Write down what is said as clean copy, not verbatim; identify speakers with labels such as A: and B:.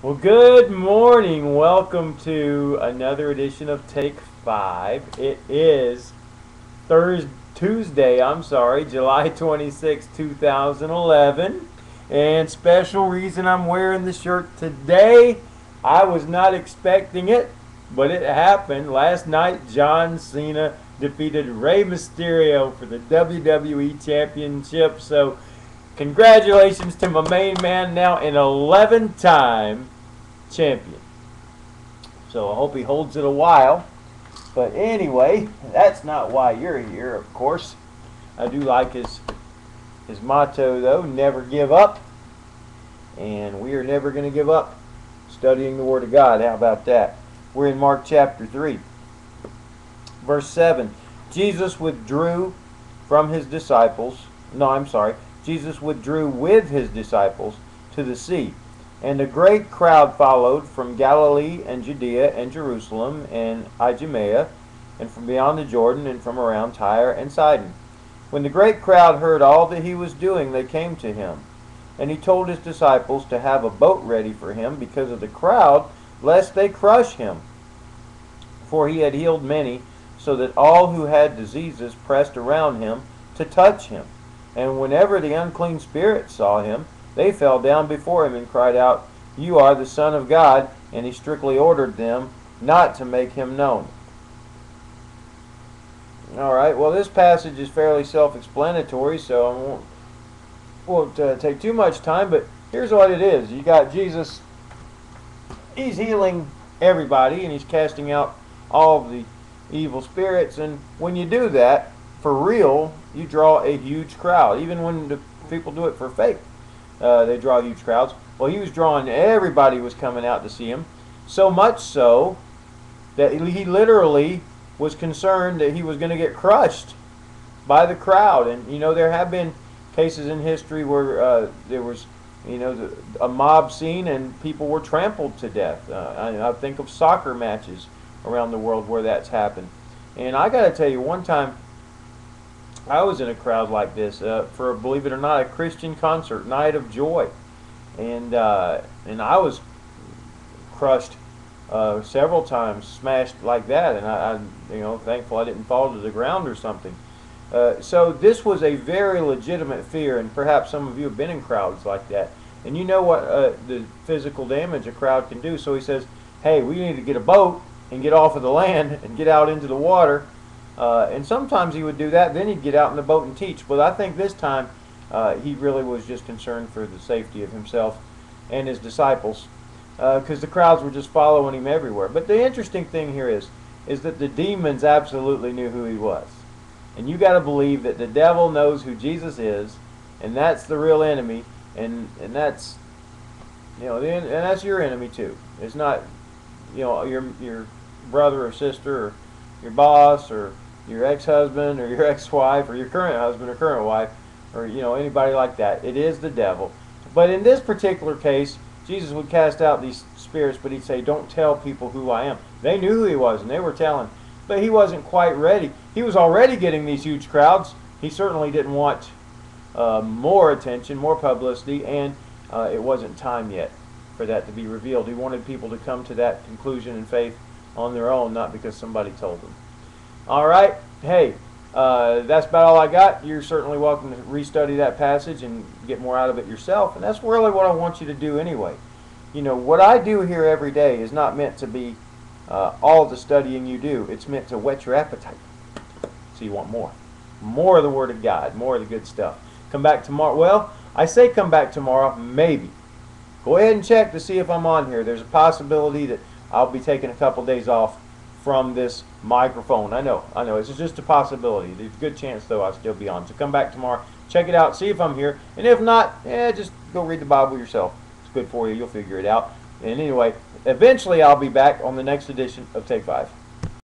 A: Well, good morning. Welcome to another edition of Take 5. It is Tuesday, July 26, 2011. And special reason I'm wearing the shirt today, I was not expecting it, but it happened. Last night, John Cena defeated Rey Mysterio for the WWE Championship. So, congratulations to my main man, now an 11-time champion. So I hope he holds it a while. But anyway, that's not why you're here, of course. I do like his motto, though, never give up. And we are never going to give up studying the Word of God. How about that? We're in Mark chapter 3. Verse 7. Jesus withdrew from his disciples. Jesus withdrew with his disciples to the sea. And a great crowd followed from Galilee and Judea and Jerusalem and Idumea, and from beyond the Jordan, and from around Tyre and Sidon. When the great crowd heard all that he was doing, they came to him. And he told his disciples to have a boat ready for him because of the crowd, lest they crush him. For he had healed many, so that all who had diseases pressed around him to touch him. And whenever the unclean spirits saw him, they fell down before him and cried out, "You are the Son of God." And he strictly ordered them not to make him known. Alright, well, this passage is fairly self-explanatory, so I won't take too much time, but here's what it is. You got Jesus, he's healing everybody, and he's casting out all of the evil spirits, and when you do that, for real, you draw a huge crowd. Even when the people do it for fake, they draw huge crowds. Well, he was drawing, everybody was coming out to see him, so much so that he literally was concerned that he was going to get crushed by the crowd. And you know, there have been cases in history where there was, a mob scene and people were trampled to death. I think of soccer matches around the world where that's happened. And I got to tell you, one time I was in a crowd like this for, believe it or not, a Christian concert, Night of Joy, and I was crushed several times, smashed like that, and I thankful I didn't fall to the ground or something. So this was a very legitimate fear, and perhaps some of you have been in crowds like that, and you know what the physical damage a crowd can do. So he says, "Hey, we need to get a boat and get off of the land and get out into the water." And sometimes he would do that, then he'd get out in the boat and teach. But I think this time he really was just concerned for the safety of himself and his disciples, because the crowds were just following him everywhere. But the interesting thing here is that the demons absolutely knew who he was. And you got to believe that the devil knows who Jesus is, and that's the real enemy, and that's and that's your enemy too. It's not your brother or sister or your boss or your ex-husband or your ex-wife or your current husband or current wife or anybody like that. It is the devil. But in this particular case, Jesus would cast out these spirits, but he'd say, "Don't tell people who I am." They knew who he was, and they were telling, but he wasn't quite ready. He was already getting these huge crowds. He certainly didn't want more attention, more publicity, and it wasn't time yet for that to be revealed. He wanted people to come to that conclusion and faith on their own, not because somebody told them. All right, hey, that's about all I got. You're certainly welcome to restudy that passage and get more out of it yourself, and that's really what I want you to do anyway. What I do here every day is not meant to be all the studying you do. It's meant to whet your appetite, so you want more of the Word of God, more of the good stuff. Come back tomorrow. Well, I say come back tomorrow, maybe. Go ahead and check to see if I'm on here. There's a possibility that I'll be taking a couple days off from this microphone. I know. It's just a possibility. There's a good chance, though, I'll still be on. So come back tomorrow, check it out, see if I'm here. And if not, just go read the Bible yourself. It's good for you. You'll figure it out. And anyway, eventually I'll be back on the next edition of Take 5.